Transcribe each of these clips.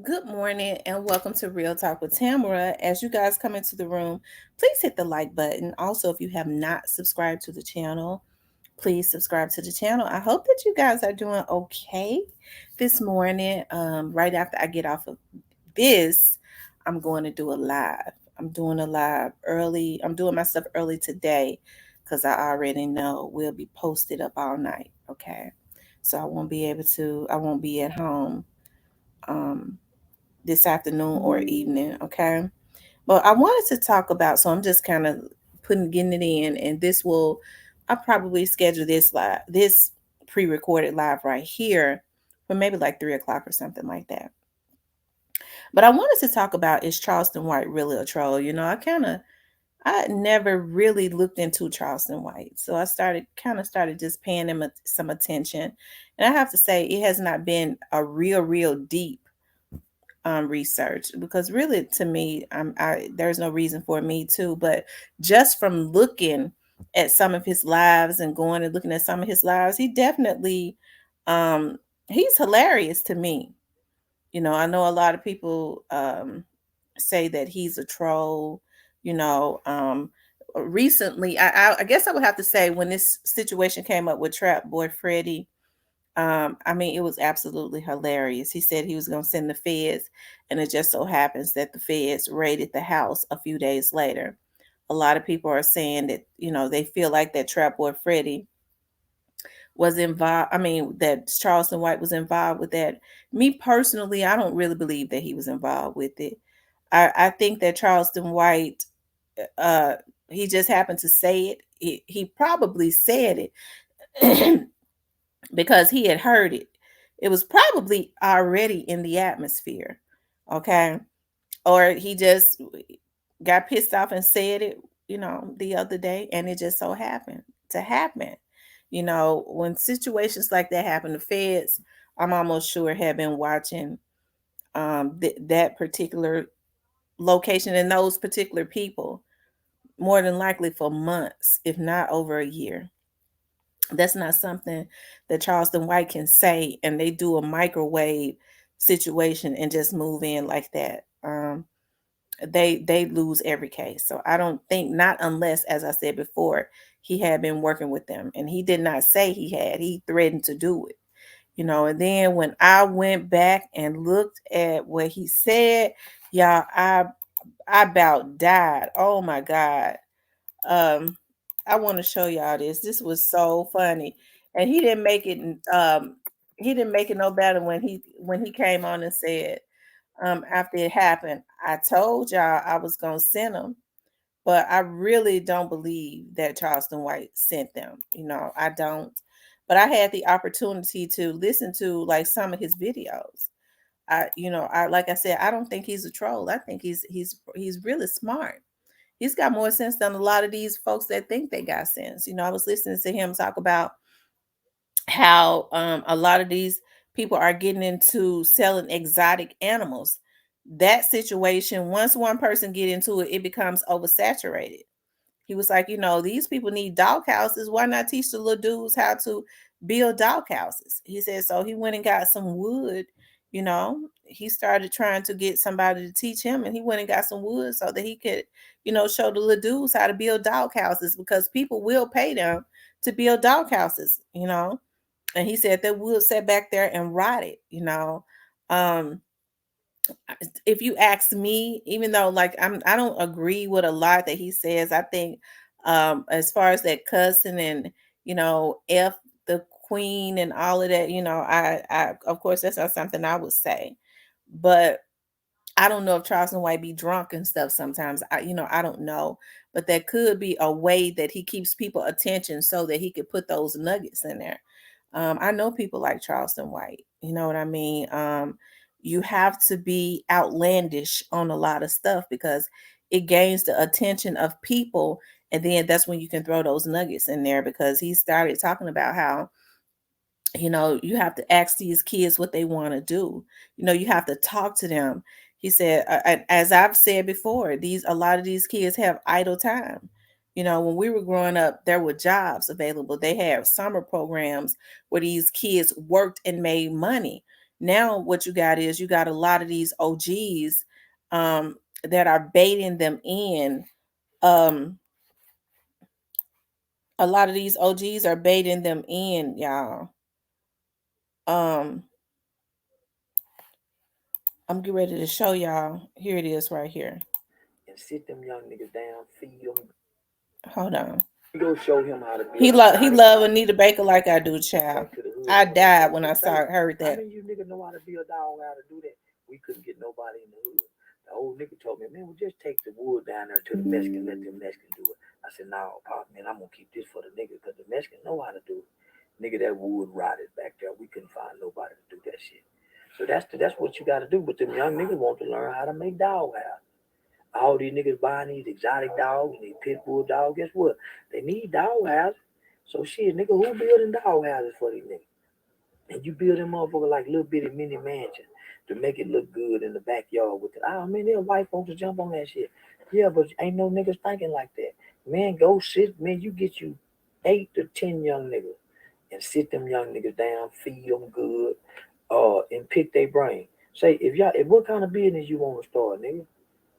Good morning and welcome to Real Talk with Tamara. As you guys come into the room, please hit the like button. Also, if you have not subscribed to the channel, please subscribe to the channel. I hope that you guys are doing okay this morning. Right after I get off of this, I'm going to do a live. I'm doing a live early. I'm doing my stuff early today because I already know we'll be posted up all night. Okay. So I won't be at home. Um, this afternoon or evening, okay? But I wanted to talk about, so I'm just kind of getting it in, and I'll probably schedule this pre-recorded live right here for maybe like 3 o'clock or something like that. But I wanted to talk about, is Charleston White really a troll? I never really looked into Charleston White. So I started just paying him some attention. And I have to say, it has not been a real deep research, because really to me, there's no reason for me to, but just from looking at some of his lives and going and looking at some of his lives, he definitely, um, he's hilarious to me. I know a lot of people say that he's a troll. You know, recently, I guess I would have to say, when this situation came up with Trap Boy Freddie, I mean, it was absolutely hilarious. He said he was going to send the feds, and it just so happens that the feds raided the house a few days later. A lot of people are saying that, they feel like that Trap Boy Freddie was involved. I mean, that Charleston White was involved with that. Me personally, I don't really believe that he was involved with it. I think that Charleston White, uh, he just happened to say it. He probably said it because he had heard it. It was probably already in the atmosphere. Okay. Or he just got pissed off and said it, the other day, and it just so happened to happen. When situations like that happen, the feds, I'm almost sure, have been watching that particular location and those particular people more than likely for months, if not over a year. That's not something that Charleston White can say, and they do a microwave situation and just move in like that. They lose every case. So I don't think, not unless, as I said before, he had been working with them, and he did not say he had. He threatened to do it. And then when I went back and looked at what he said, y'all, I about died. Oh my God. Um, I want to show y'all this. This was so funny, and he didn't make it no better when he came on and said, after it happened, I told y'all I was gonna send them, but I really don't believe that Charleston White sent them. I don't. But I had the opportunity to listen to like some of his videos. I like I said, I don't think he's a troll. I think he's really smart. He's got more sense than a lot of these folks that think they got sense. I was listening to him talk about how a lot of these people are getting into selling exotic animals. That situation, once one person get into it, it becomes oversaturated. He was like, these people need dog houses. Why not teach the little dudes how to build dog houses? He said, so he went and got some wood. He started trying to get somebody to teach him, and he went and got some wood so that he could, show the little dudes how to build dog houses, because people will pay them to build dog houses. And he said that wood sat back there and rotted. Um, if you ask me, even though like I don't agree with a lot that he says. I think as far as that cussing and F the queen and all of that, I of course that's not something I would say. But I don't know if Charleston White be drunk and stuff sometimes. I don't know. But that could be a way that he keeps people attention so that he could put those nuggets in there. I know people like Charleston White. You know what I mean? You have to be outlandish on a lot of stuff because it gains the attention of people. And then that's when you can throw those nuggets in there, because he started talking about how you have to ask these kids what they want to do. You have to talk to them. He said, as I've said before, these a lot of these kids have idle time. When we were growing up, there were jobs available. They had summer programs where these kids worked and made money. Now what you got is you got a lot of these OGs that are baiting them in. Um, a lot of these OGs are baiting them in, y'all. Um, I'm getting ready to show y'all. Here it is right here. and sit them young niggas down, feed them. Hold on. We go show him how to build a He solid love Anita foundation. Baker like I do, child. Back to the hood I for him. died Say, when I say, heard how that. many of you niggas know how to build dog, how to do that? We couldn't get nobody in the hood. The old nigga told me, man, we just take the wood down there to the Mexican, let the Mexican do it. I said, no, pop, man, I'm gonna keep this for the nigga because the Mexican know how to do it. Nigga, that wood rotted back there. We couldn't find nobody to do that shit. So that's what you got to do. But them young niggas want to learn how to make dog house. All these niggas buying these exotic dogs and these pit bull dogs. Guess what? They need dog houses. So shit, nigga, who building dog houses for these niggas? And you build them motherfucker like little bitty mini mansions to make it look good in the backyard with it. I mean, there white folks to jump on that shit. Yeah, but ain't no niggas thinking like that. Man, go sit. Man, you get you 8 to 10 young niggas and sit them young niggas down, feed them good, and pick their brain. Say if what kind of business you want to start, nigga?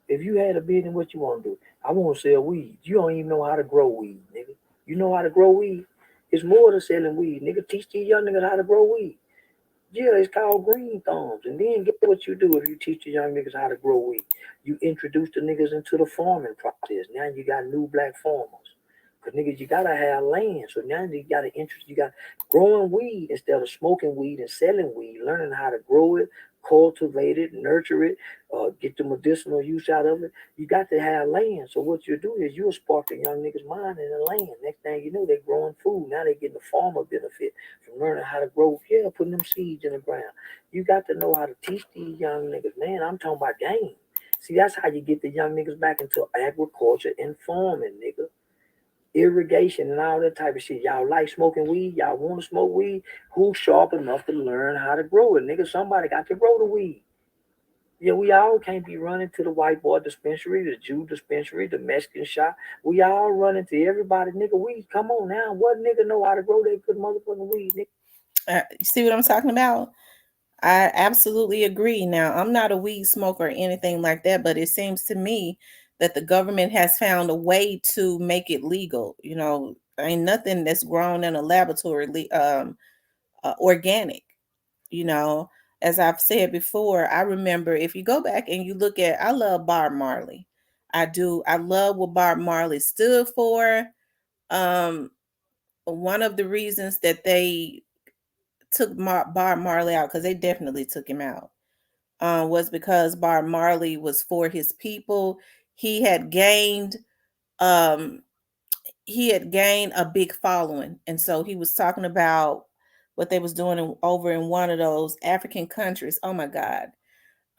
If you had a business, what you want to do? I want to sell weed. You don't even know how to grow weed, nigga. You know how to grow weed? It's more than selling weed, nigga. Teach these young niggas how to grow weed. Yeah, it's called green thumbs. And then get what you do if you teach the young niggas how to grow weed. You introduce the niggas into the farming process. Now you got new black farmers. Cause niggas, you gotta have land. So now you got growing weed instead of smoking weed and selling weed, learning how to grow it, cultivate it, nurture it, get the medicinal use out of it. You got to have land. So what you do is you'll spark the young niggas' mind in the land. Next thing you know, they're growing food. Now they getting the farmer benefit from learning how to grow, yeah, putting them seeds in the ground. You got to know how to teach these young niggas. Man, I'm talking about game. See, that's how you get the young niggas back into agriculture and farming, nigga. Irrigation and all that type of shit. Y'all like smoking weed? Y'all want to smoke weed? Who's sharp enough to learn how to grow it? Nigga, somebody got to grow the weed. Yeah, we all can't be running to the white boy dispensary, the Jew dispensary, the Mexican shop. We all running to everybody, nigga. We come on now. What nigga know how to grow that good motherfucking weed, nigga? You see what I'm talking about? I absolutely agree. Now, I'm not a weed smoker or anything like that, but it seems to me that the government has found a way to make it legal. You know, ain't nothing that's grown in a laboratory organic. You know, as I've said before, I remember if you go back and you look at, I love Bob Marley. I do. I love what Bob Marley stood for. Um, One of the reasons that they took Bob Marley out, because they definitely took him out, was because Bob Marley was for his people. He had gained um, he had gained a big following, and so he was talking about what they was doing over in one of those African countries. Oh my God,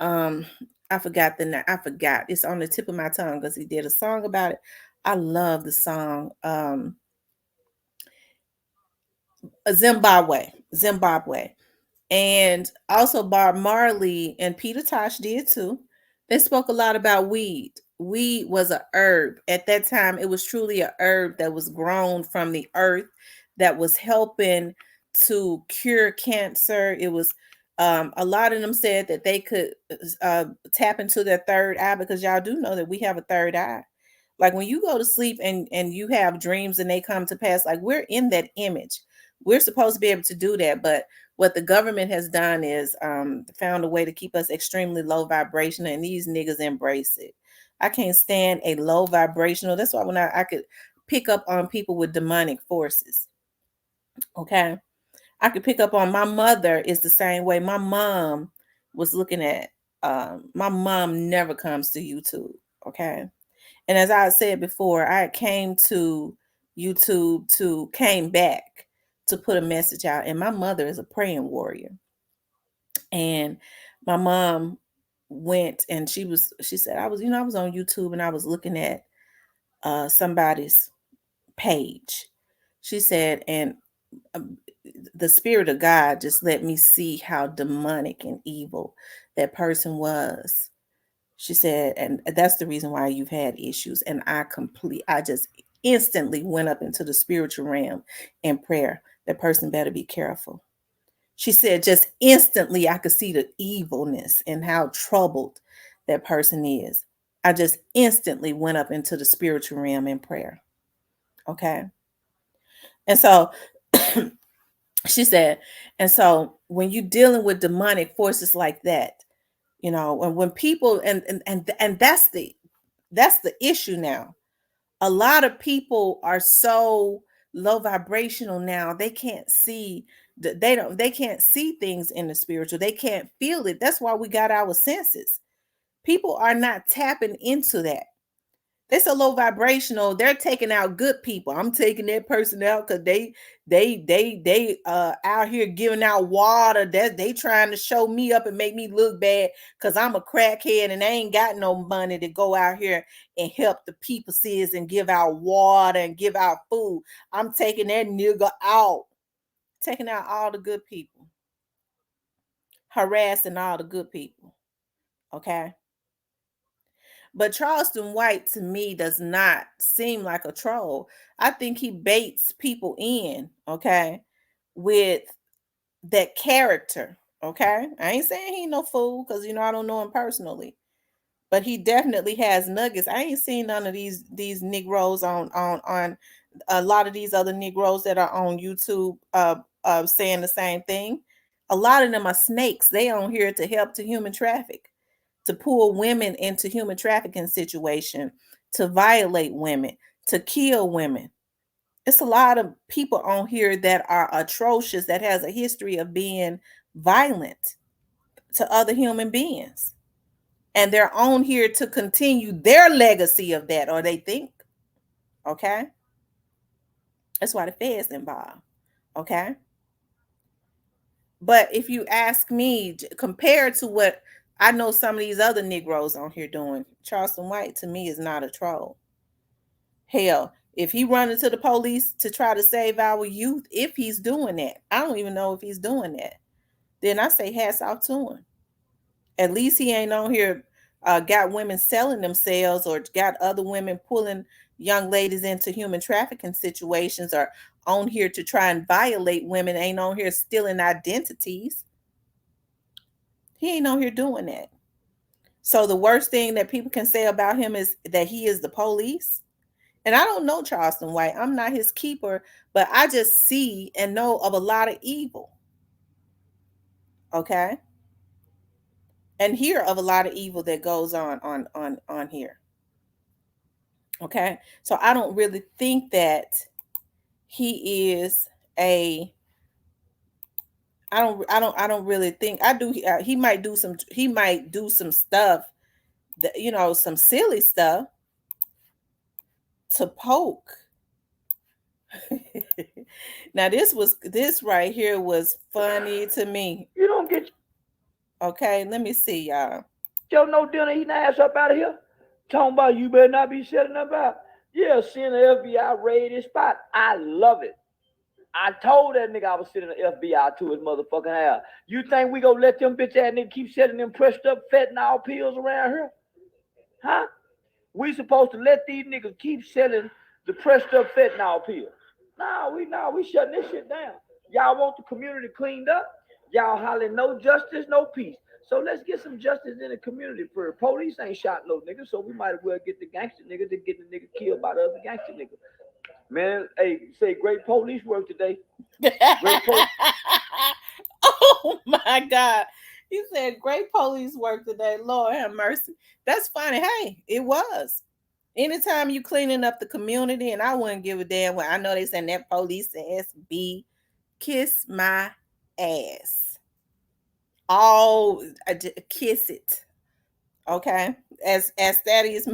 um, I forgot the name. I forgot. It's on the tip of my tongue because he did a song about it. I love the song. Zimbabwe. And also Bob Marley and Peter Tosh did too. They spoke a lot about weed. Weed was a herb. At that time, it was truly a herb that was grown from the earth that was helping to cure cancer. It was a lot of them said that they could uh, tap into their third eye, because y'all do know that we have a third eye. Like when you go to sleep and you have dreams and they come to pass, like we're in that image. We're supposed to be able to do that, but what the government has done is found a way to keep us extremely low vibrational, and these niggas embrace it. I can't stand a low vibrational. That's why when I could pick up on people with demonic forces. Okay. I could pick up on my mother is the same way. My mom was looking at my mom never comes to YouTube. Okay. And as I said before, I came to YouTube to came back to put a message out. And my mother is a praying warrior. And my mom went and she said, I was on YouTube and I was looking at somebody's page. She said, and um, the spirit of God just let me see how demonic and evil that person was. She said, and that's the reason why you've had issues. And I just instantly went up into the spiritual realm in prayer. That person better be careful. She said, just instantly, I could see the evilness and how troubled that person is. I just instantly went up into the spiritual realm in prayer. Okay. And so she said, and so when you're dealing with demonic forces like that, and when people and that's the issue now. A lot of people are so low vibrational now, they can't see they can't see things in the spiritual, they can't feel it. That's why we got our senses. People are not tapping into that. They're so low vibrational, they're taking out good people. I'm taking that person out because they out here giving out water, that they trying to show me up and make me look bad because I'm a crackhead and I ain't got no money to go out here and help the people sis and give out water and give out food. I'm taking that nigga out, taking out all the good people, harassing all the good people. Okay. But Charleston White to me does not seem like a troll. I think he baits people in, okay, with that character, okay? I ain't saying he no fool because I don't know him personally, but he definitely has nuggets. I ain't seen none of these Negroes on a lot of these other Negroes that are on YouTube saying the same thing. A lot of them are snakes. They on here to help to human traffic, to pull women into human trafficking situation, to violate women, to kill women. It's a lot of people on here that are atrocious, that has a history of being violent to other human beings. And they're on here to continue their legacy of that, or they think. Okay. That's why the Fed's involved. Okay. But if you ask me, compared to what I know some of these other Negroes on here doing, Charleston White to me is not a troll. Hell, if he run into the police to try to save our youth, if he's doing that, I don't even know if he's doing that, then I say hats off to him. At least he ain't on here got women selling themselves or got other women pulling young ladies into human trafficking situations, or on here to try and violate women, ain't on here stealing identities. He ain't on here doing that. So the worst thing that people can say about him is that he is the police. And I don't know Charleston White. I'm not his keeper, but I just see and know of a lot of evil. Okay? And hear of a lot of evil that goes on here. Okay? So I don't really think that he is a I don't really think I do he might do some stuff that some silly stuff to poke. Now this right here was funny to me. You don't get Okay, let me see, y'all. your no dinner eating ass up out of here. Talking about you better not be setting up out. Yeah, seeing the FBI raid this spot. I love it. I told that nigga I was sending the FBI to his motherfucking ass. You think we gonna let them bitch ass niggas keep selling them pressed up fentanyl pills around here? Huh? We supposed to let these niggas keep selling the pressed up fentanyl pills. We shutting this shit down. Y'all want the community cleaned up? Y'all hollering no justice, no peace. So let's get some justice in the community for police ain't shot no niggas, so we might as well get the gangster niggas to get the nigga killed by the other gangster niggas. Man, hey, say great police work today. Great police. Oh my God. He said great police work today. Lord have mercy. That's funny. Hey, it was. Anytime you cleaning up the community, and I wouldn't give a damn what I know they saying that police ass be, kiss my ass. All kiss it. Okay. As Thaddeus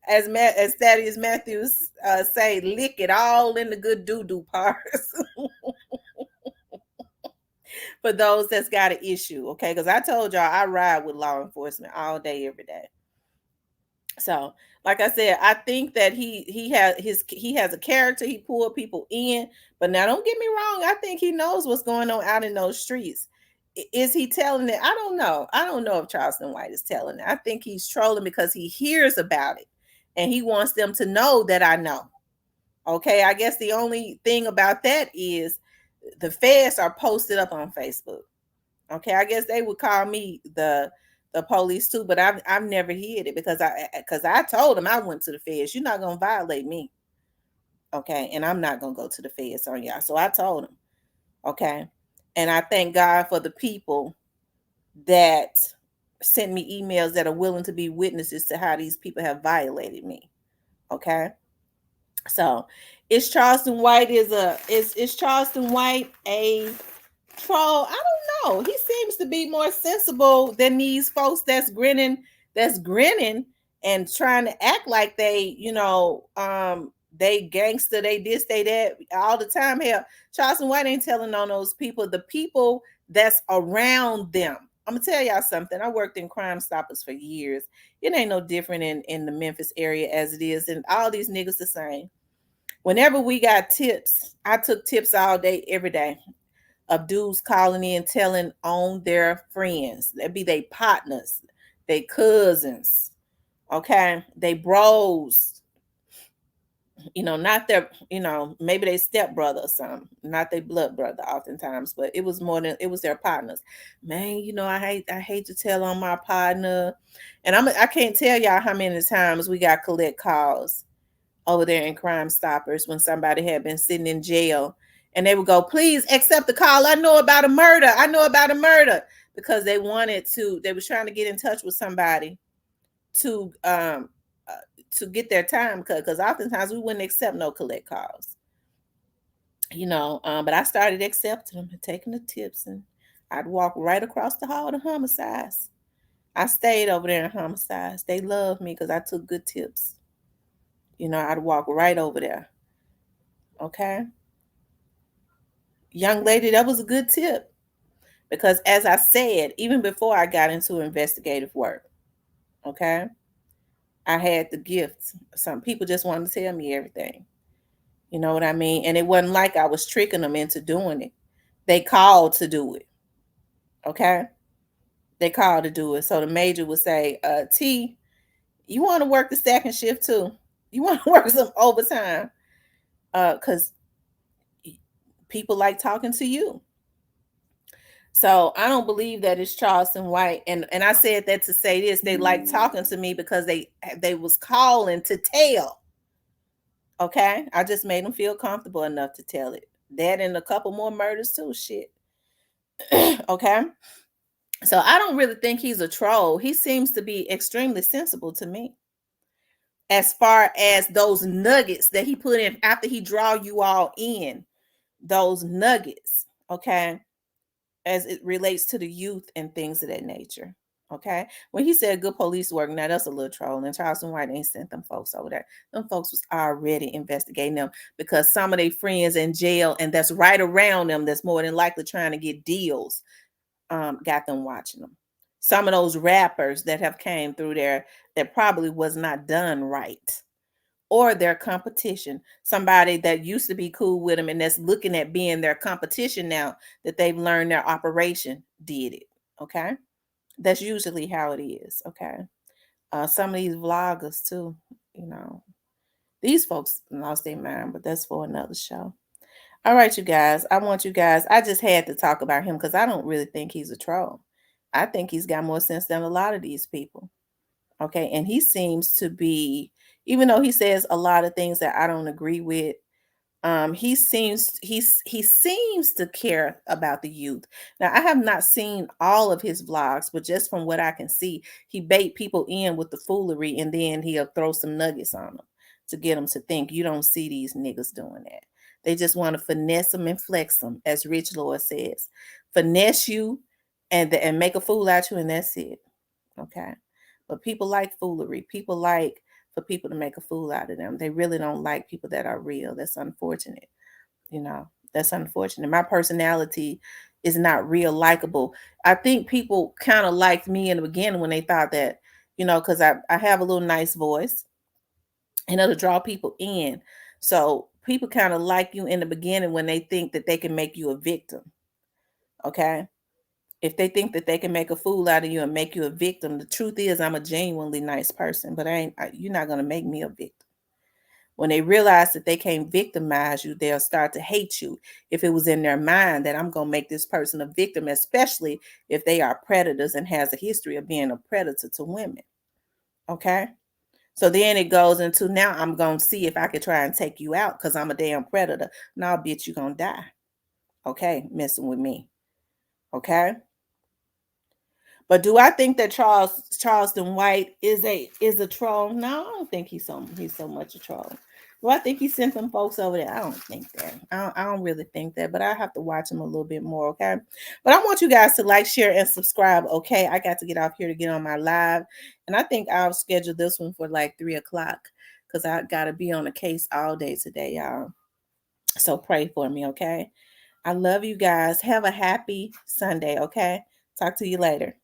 as Thaddeus Matthews say, lick it all in the good doo-doo parts. For those that's got an issue, okay? Because I told y'all I ride with law enforcement all day, every day. So, like I said, I think that he has a character. He pulled people in, but now don't get me wrong. I think he knows what's going on out in those streets. Is he telling it? I don't know. I don't know if Charleston White is telling it. I think he's trolling because he hears about it, and he wants them to know that I know. Okay, I guess the only thing about that is the feds are posted up on Facebook. Okay, I guess they would call me the police too, but I've never hid it because I told them I went to the feds. You're not gonna violate me, okay? And I'm not gonna go to the feds on y'all. So I told them, okay. And I thank God for the people that sent me emails that are willing to be witnesses to how these people have violated me. Okay. So is Charleston White is Charleston White a troll? I don't know. He seems to be more sensible than these folks that's grinning and trying to act like they, they gangster, they this, they that all the time. Hell, Charleston White ain't telling on those people, the people that's around them. I'm gonna tell y'all something. I worked in Crime Stoppers for years. It ain't no different in the Memphis area as it is, and all these niggas the same. Whenever we got tips, I took tips all day, every day of dudes calling in telling on their friends. That be they partners, they cousins, okay, they bros, not their, maybe they stepbrother or something, not their blood brother oftentimes, but it was more than it was their partners. Man, I hate to tell on my partner. And I can't tell y'all how many times we got collect calls over there in Crime Stoppers when somebody had been sitting in jail and they would go, please accept the call. I know about a murder. I know about a murder, because they was trying to get in touch with somebody to get their time cut, because oftentimes we wouldn't accept no collect calls, but I started accepting them and taking the tips, and I'd walk right across the hall to homicides. I stayed over there in homicides. They loved me because I took good tips. I'd walk right over there. Okay. Young lady, that was a good tip. Because as I said, even before I got into investigative work, okay, I had the gift. Some people just wanted to tell me everything. You know what I mean? And it wasn't like I was tricking them into doing it. They called to do it. Okay. They called to do it. So the major would say, T, you want to work the second shift too? You want to work some overtime? Because people like talking to you. So I don't believe that it's Charleston White. And I said that to say this. They like talking to me because they was calling to tell. Okay. I just made them feel comfortable enough to tell it. That and a couple more murders too. Shit. Okay. So I don't really think he's a troll. He seems to be extremely sensible to me. As far as those nuggets that he put in after he draw you all in, those nuggets, okay, as it relates to the youth and things of that nature. Okay. When he said good police work, now that's a little troll. And Charleston White ain't sent them folks over there. Them folks was already investigating them because some of their friends in jail and that's right around them that's more than likely trying to get deals, got them watching them. Some of those rappers that have came through there that probably was not done right, or their competition, somebody that used to be cool with them and that's looking at being their competition now that they've learned their operation did it. Okay. That's usually how it is. Okay. Some of these vloggers too, you know, these folks lost their mind, but that's for another show. All right, you guys. I just had to talk about him because I don't really think he's a troll. I think he's got more sense than a lot of these people. Okay. And he seems to be, even though he says a lot of things that I don't agree with, he seems to care about the youth. Now I have not seen all of his vlogs, but just from what I can see, he bait people in with the foolery and then he'll throw some nuggets on them to get them to think. You don't see these niggas doing that. They just want to finesse them and flex them, as Rich Lord says. Finesse you and make a fool out you, and that's it. Okay. But people like foolery. People like for people to make a fool out of them. They really don't like people that are real. That's unfortunate. You know, that's unfortunate. My personality is not real likable. I think people kind of liked me in the beginning when they thought that, because I have a little nice voice and it'll draw people in. So people kind of like you in the beginning when they think that they can make you a victim. Okay. If they think that they can make a fool out of you and make you a victim, the truth is I'm a genuinely nice person, but you're not going to make me a victim. When they realize that they can't victimize you, they'll start to hate you. If it was in their mind that I'm going to make this person a victim, especially if they are predators and has a history of being a predator to women. Okay? So then it goes into, now I'm going to see if I can try and take you out because I'm a damn predator. Now, bitch, you're going to die. Okay? Messing with me. Okay? But do I think that Charleston White is a troll? No, I don't think he's so much a troll. Do I think he sent them folks over there? I don't think that. I don't really think that, but I have to watch him a little bit more, okay? But I want you guys to like, share, and subscribe, okay? I got to get off here to get on my live, and I think I'll schedule this one for like 3 o'clock because I got to be on a case all day today, y'all. So pray for me, okay? I love you guys. Have a happy Sunday, okay? Talk to you later.